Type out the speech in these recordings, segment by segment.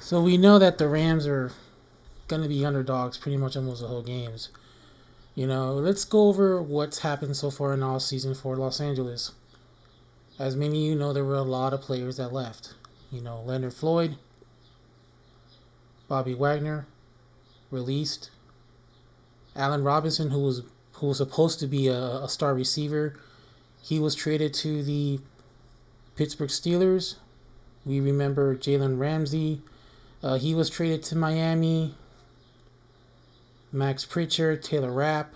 So we know that the Rams are going to be underdogs pretty much almost the whole games. Let's go over what's happened so far in all season for Los Angeles. As many of you know, there were a lot of players that left. Leonard Floyd, Bobby Wagner released. Allen Robinson, who was supposed to be a star receiver, he was traded to the Pittsburgh Steelers. We remember Jalen Ramsey. He was traded to Miami. Max Pritchard, Taylor Rapp,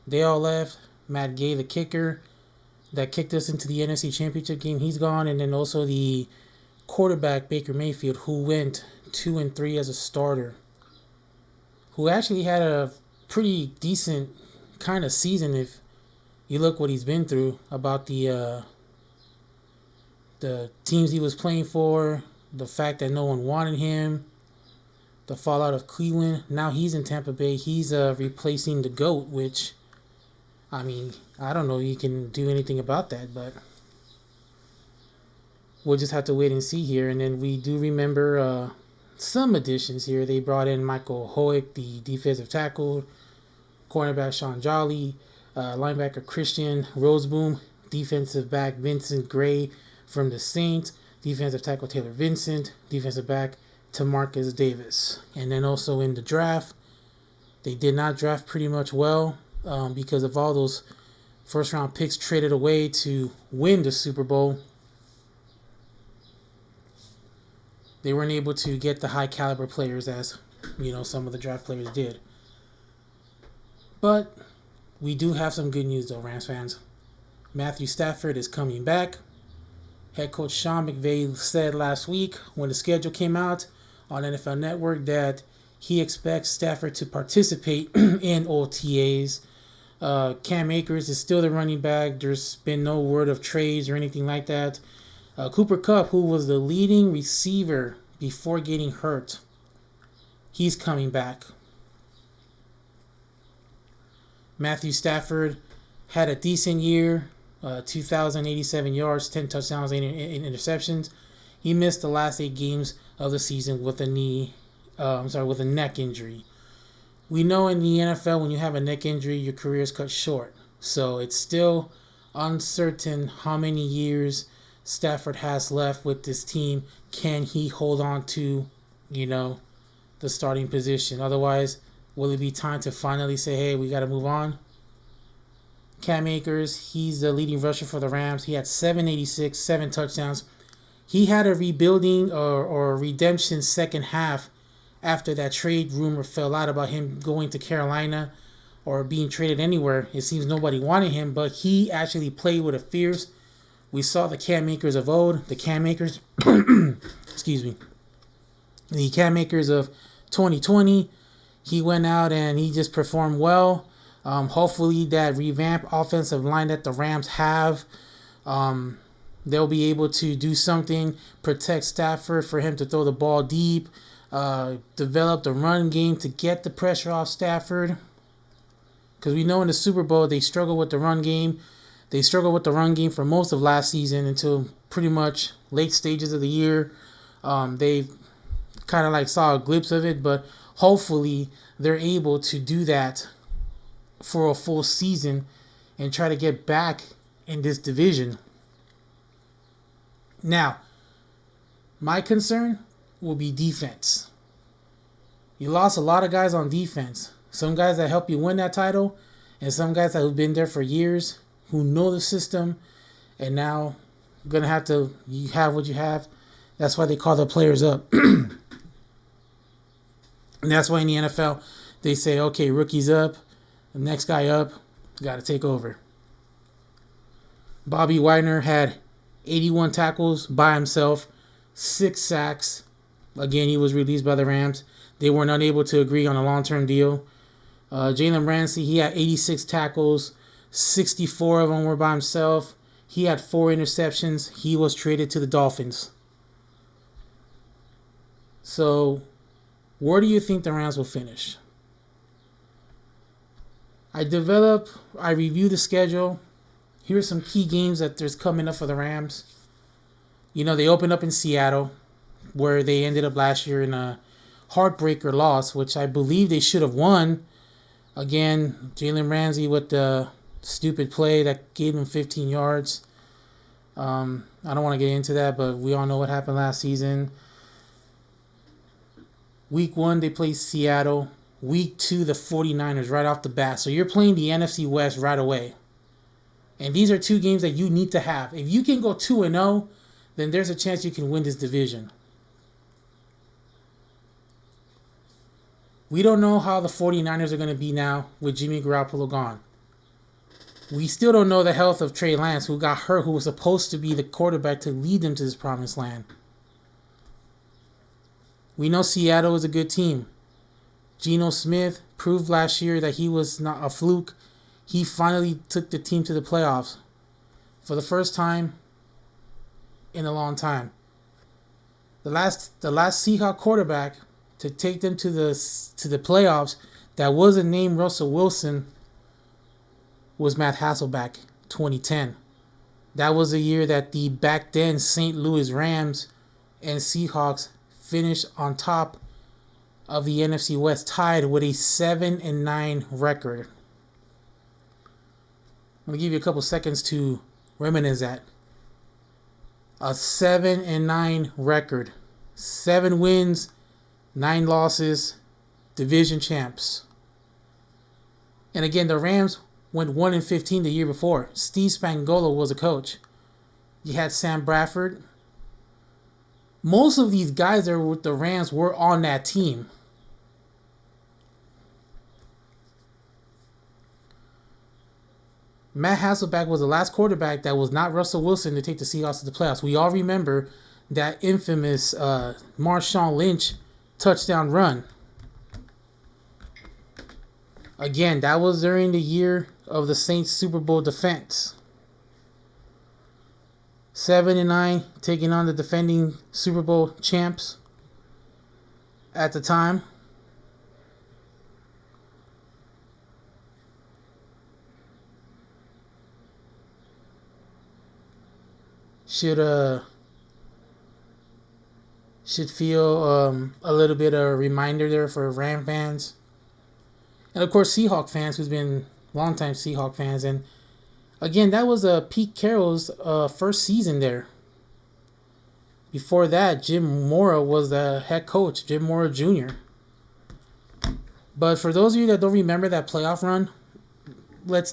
they all left. Matt Gay, the kicker, that kicked us into the NFC Championship game, he's gone. And then also the quarterback, Baker Mayfield, who went 2-3 as a starter, who actually had a pretty decent kind of season if you look what he's been through, about the teams he was playing for, the fact that no one wanted him, the fallout of Cleveland. Now he's in Tampa Bay. He's replacing the GOAT, which, I mean, I don't know if you can do anything about that, but we'll just have to wait and see here. And then we do remember some additions here. They brought in Michael Hoek, the defensive tackle, cornerback Sean Jolly, linebacker Christian Roseboom, defensive back Vincent Gray from the Saints, defensive tackle Taylor Vincent, defensive back Tamarcus Davis. And then also in the draft, they did not draft pretty much well because of all those first round picks traded away to win the Super Bowl. They weren't able to get the high caliber players as some of the draft players did. But we do have some good news though, Rams fans. Matthew Stafford is coming back. Head coach Sean McVay said last week when the schedule came out on NFL Network that he expects Stafford to participate in OTAs. Cam Akers is still the running back. There's been no word of trades or anything like that. Cooper Kupp, who was the leading receiver before getting hurt, he's coming back. Matthew Stafford had a decent year, 2,087 yards, 10 touchdowns, 8 interceptions. He missed the last 8 games of the season with with a neck injury. We know in the NFL, when you have a neck injury, your career is cut short. So it's still uncertain how many years Stafford has left with this team. Can he hold on to, the starting position? Otherwise, will it be time to finally say, hey, we got to move on? Cam Akers, he's the leading rusher for the Rams. He had 786, 7 touchdowns. He had a rebuilding or redemption second half after that trade rumor fell out about him going to Carolina or being traded anywhere. It seems nobody wanted him, but he actually played with a fierce. We saw the Cam Akers of old, the Cam Akers, excuse me, the Cam Akers of 2020. He went out and he just performed well. Hopefully that revamped offensive line that the Rams have, they'll be able to do something, protect Stafford for him to throw the ball deep, develop the run game to get the pressure off Stafford. Because we know in the Super Bowl they struggled with the run game. They struggled with the run game for most of last season until pretty much late stages of the year. They kind of saw a glimpse of it, but hopefully they're able to do that for a full season and try to get back in this division. Now, my concern will be defense. You lost a lot of guys on defense. Some guys that help you win that title, and some guys that have been there for years, who know the system, and now gonna have to, you have what you have. That's why they call the players up. And that's why in the NFL, they say, okay, rookie's up, the next guy up, got to take over. Bobby Wagner had 81 tackles by himself, 6 sacks. Again, he was released by the Rams. They were not able to agree on a long-term deal. Jalen Ramsey, he had 86 tackles, 64 of them were by himself. He had 4 interceptions. He was traded to the Dolphins. So, where do you think the Rams will finish? I review the schedule. Here's some key games that there's coming up for the Rams. They open up in Seattle. where they ended up last year in a heartbreaker loss, which I believe they should have won. Again, Jalen Ramsey with the stupid play that gave him 15 yards. I don't want to get into that, but we all know what happened last season. Week 1, they played Seattle. Week 2, the 49ers right off the bat. So you're playing the NFC West right away. And these are two games that you need to have. If you can go 2-0, then there's a chance you can win this division. We don't know how the 49ers are going to be now with Jimmy Garoppolo gone. We still don't know the health of Trey Lance, who got hurt, who was supposed to be the quarterback to lead them to this promised land. We know Seattle is a good team. Geno Smith proved last year that he was not a fluke. He finally took the team to the playoffs for the first time in a long time. The last Seahawks quarterback to take them to the playoffs that wasn't named Russell Wilson was Matt Hasselbeck, 2010. That was the year that the back then St. Louis Rams and Seahawks finished on top of the NFC West, tied with a 7-9 record. I'm going to give you a couple seconds to reminisce that. A 7-9 record. 7 wins, 9 losses, division champs. And again, the Rams went 1-15 the year before. Steve Spagnuolo was a coach. You had Sam Bradford. Most of these guys that were with the Rams were on that team. Matt Hasselbeck was the last quarterback that was not Russell Wilson to take the Seahawks to the playoffs. We all remember that infamous Marshawn Lynch touchdown run. Again, that was during the year of the Saints Super Bowl defense. 7-9, taking on the defending Super Bowl champs at the time. Should feel a little bit of a reminder there for Ram fans. And of course Seahawk fans, who's been longtime Seahawk fans. And again, that was Pete Carroll's first season there. Before that, Jim Mora was the head coach, Jim Mora Jr. But for those of you that don't remember that playoff run, let's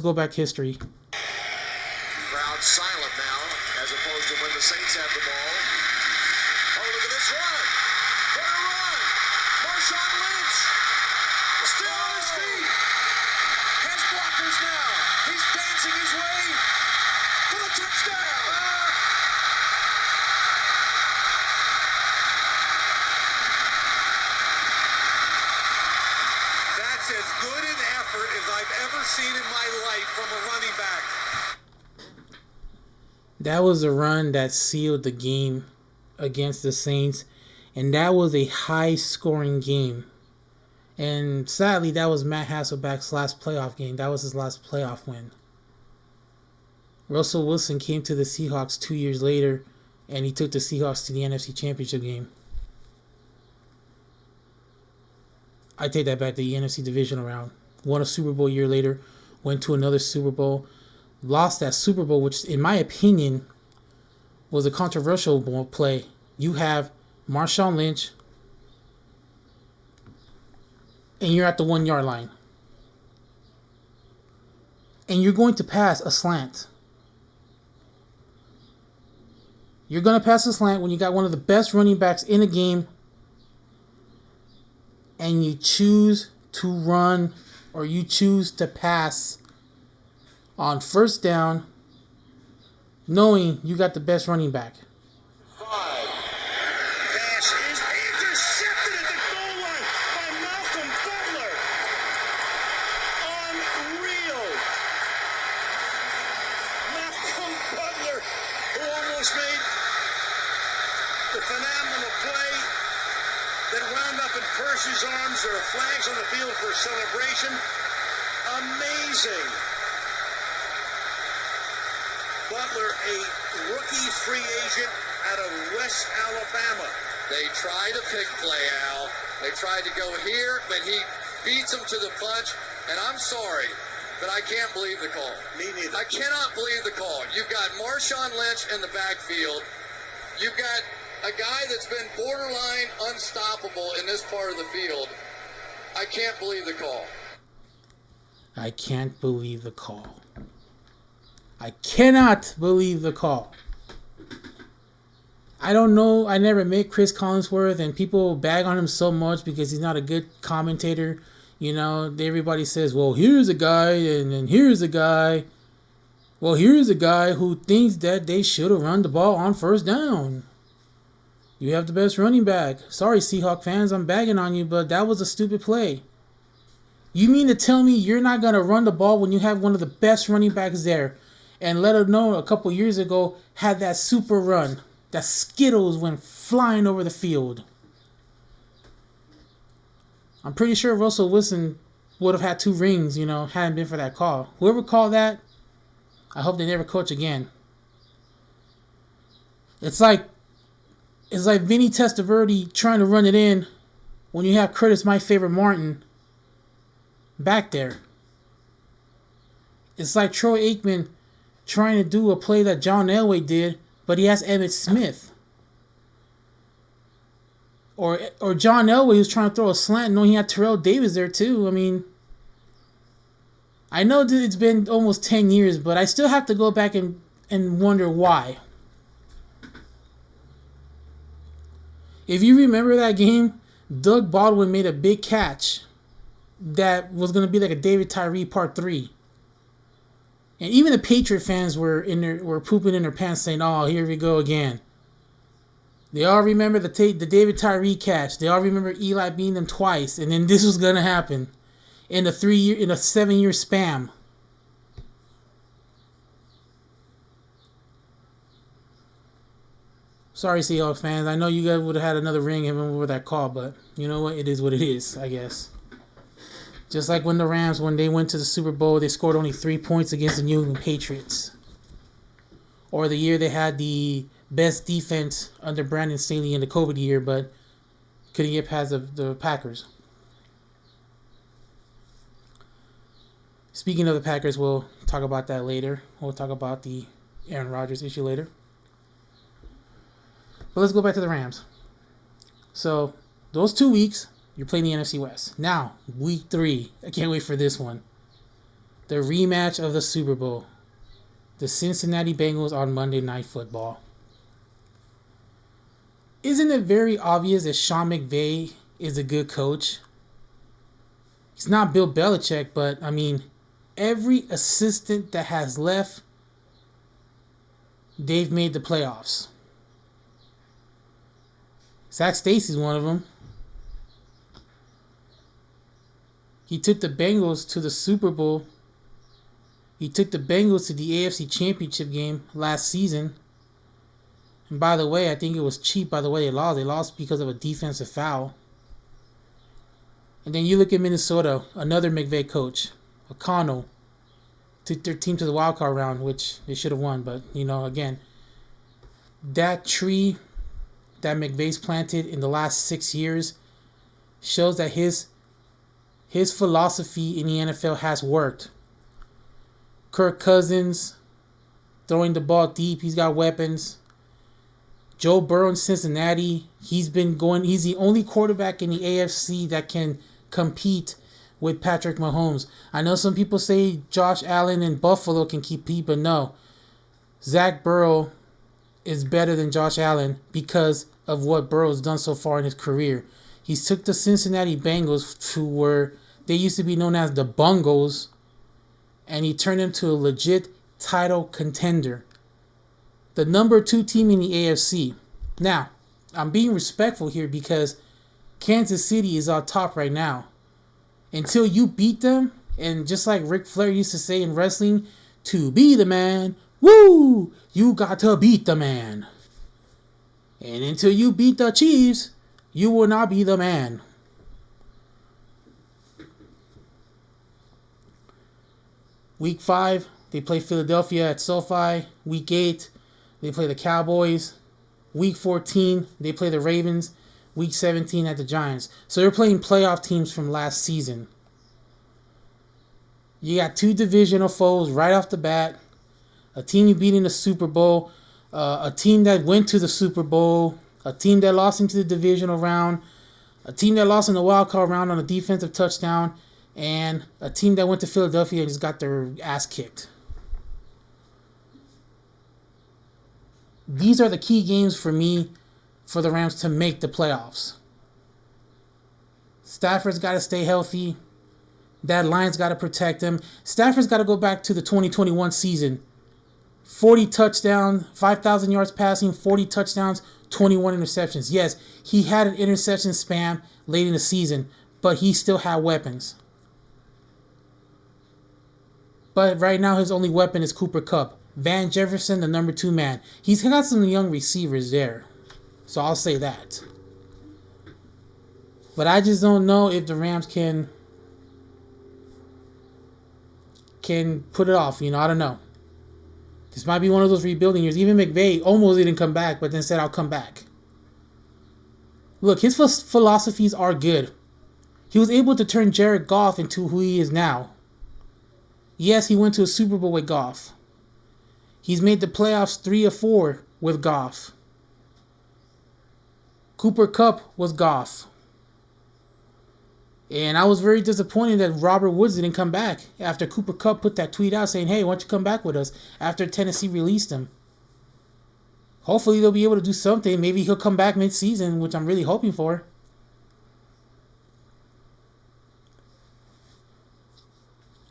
go back history. Crowd silent now, as opposed to when the Saints have the ball. Oh, look at this run! What a run! Marshawn Lynch still on his feet. Has blockers now. He's dancing his way to the touchdown. That's as good an effort as I've ever seen in my life from a running back. That was a run that sealed the game against the Saints, and that was a high-scoring game. And sadly, that was Matt Hasselbeck's last playoff game. That was his last playoff win. Russell Wilson came to the Seahawks 2 years later, and he took the Seahawks to the NFC Championship game. I take that back, the NFC Divisional round. Won a Super Bowl a year later, went to another Super Bowl, lost that Super Bowl, which in my opinion was a controversial play. You have Marshawn Lynch, and you're at the 1 yard line. And you're going to pass a slant. You're going to pass a slant when you got one of the best running backs in the game, and you choose to run or you choose to pass on first down, knowing you got the best running back. Pass is intercepted at the goal line by Malcolm Butler. Unreal. Malcolm Butler, who almost made the phenomenal play that wound up in Percy's arms. There are flags on the field for a celebration. Amazing. Butler, a rookie free agent out of West Alabama. They try to pick play out. They tried to go here, but he beats them to the punch. And I'm sorry, but I can't believe the call. Me neither. I cannot believe the call. You've got Marshawn Lynch in the backfield. You've got a guy that's been borderline unstoppable in this part of the field. I can't believe the call. I can't believe the call. I cannot believe the call. I don't know. I never met Chris Collinsworth, and people bag on him so much because he's not a good commentator. You know, everybody says, well, here's a guy, and here's a guy. Well, here's a guy who thinks that they should have run the ball on first down. You have the best running back. Sorry, Seahawk fans, I'm bagging on you, but that was a stupid play. You mean to tell me you're not going to run the ball when you have one of the best running backs there? And let him know a couple years ago had that super run. That Skittles went flying over the field. I'm pretty sure Russell Wilson would have had 2 rings, hadn't been for that call. Whoever called that, I hope they never coach again. It's like Vinny Testaverde trying to run it in when you have Curtis, my favorite Martin, back there. It's like Troy Aikman trying to do a play that John Elway did, but he has Emmitt Smith. Or John Elway who's trying to throw a slant knowing he had Terrell Davis there too. I mean, I know that it's been almost 10 years, but I still have to go back and wonder why. If you remember that game, Doug Baldwin made a big catch that was going to be like a David Tyree Part 3. And even the Patriot fans were pooping in their pants saying, oh, here we go again. They all remember the David Tyree catch. They all remember Eli beating them twice. And then this was going to happen in a 7-year span. Sorry, Seahawks fans. I know you guys would have had another ring even with that call, but you know what? It is what it is, I guess. Just like when the Rams, when they went to the Super Bowl, they scored only 3 points against the New England Patriots. Or the year they had the best defense under Brandon Staley in the COVID year, but couldn't get past the Packers. Speaking of the Packers, we'll talk about that later. We'll talk about the Aaron Rodgers issue later. But let's go back to the Rams. So, those 2 weeks, you're playing the NFC West. Now, week 3. I can't wait for this one. The rematch of the Super Bowl. The Cincinnati Bengals on Monday Night Football. Isn't it very obvious that Sean McVay is a good coach? He's not Bill Belichick, but, I mean, every assistant that has left, they've made the playoffs. Zach Stacy's one of them. He took the Bengals to the Super Bowl. He took the Bengals to the AFC Championship game last season. And by the way, I think it was cheap by the way they lost. They lost because of a defensive foul. And then you look at Minnesota, another McVay coach, O'Connell, took their team to the wild card round, which they should have won. But, again, that tree that McVay's planted in the last 6 years shows that his philosophy in the NFL has worked. Kirk Cousins throwing the ball deep, he's got weapons. Joe Burrow in Cincinnati, he's the only quarterback in the AFC that can compete with Patrick Mahomes. I know some people say Josh Allen in Buffalo can compete, but no. Zach Burrow is better than Josh Allen because of what Burrow's done so far in his career. He's took the Cincinnati Bengals to where they used to be known as the Bungles, and he turned them to a legit title contender. The number 2 team in the AFC. Now, I'm being respectful here because Kansas City is on top right now. Until you beat them, and just like Ric Flair used to say in wrestling, to be the man, woo, you got to beat the man. And until you beat the Chiefs, you will not be the man. Week 5, they play Philadelphia at SoFi. Week 8, they play the Cowboys. Week 14, they play the Ravens. Week 17 at the Giants. So they're playing playoff teams from last season. You got two divisional foes right off the bat. A team you beat in the Super Bowl. A team that went to the Super Bowl. A team that lost into the divisional round. A team that lost in the wild card round on a defensive touchdown. And a team that went to Philadelphia and just got their ass kicked. These are the key games for me for the Rams to make the playoffs. Stafford's got to stay healthy. That line's got to protect him. Stafford's got to go back to the 2021 season. 40 touchdowns, 5,000 yards passing, 40 touchdowns, 21 interceptions. Yes, he had an interception spam late in the season, but he still had weapons. But right now his only weapon is Cooper Kupp. Van Jefferson, the number 2 man. He's got some young receivers there. So I'll say that. But I just don't know if the Rams can put it off. I don't know. This might be one of those rebuilding years. Even McVay almost didn't come back, but then said, I'll come back. Look, his philosophies are good. He was able to turn Jared Goff into who he is now. Yes, he went to a Super Bowl with Goff. He's made the playoffs 3 or 4 with Goff. Cooper Kupp was Goff. And I was very disappointed that Robert Woods didn't come back after Cooper Kupp put that tweet out saying, hey, why don't you come back with us after Tennessee released him. Hopefully they'll be able to do something. Maybe he'll come back mid-season, which I'm really hoping for.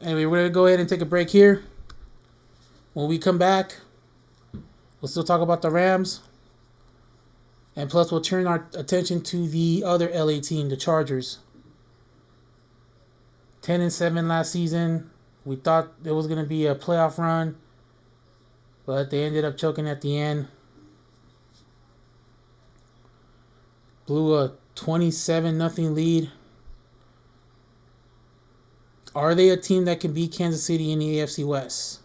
Anyway, we're going to go ahead and take a break here. When we come back, we'll still talk about the Rams. And plus, we'll turn our attention to the other LA team, the Chargers. 10-7 last season. We thought it was going to be a playoff run, but they ended up choking at the end. Blew a 27-0 lead. Are they a team that can beat Kansas City in the AFC West?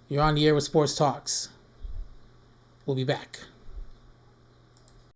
You're on the air with Sports Talks. We'll be back.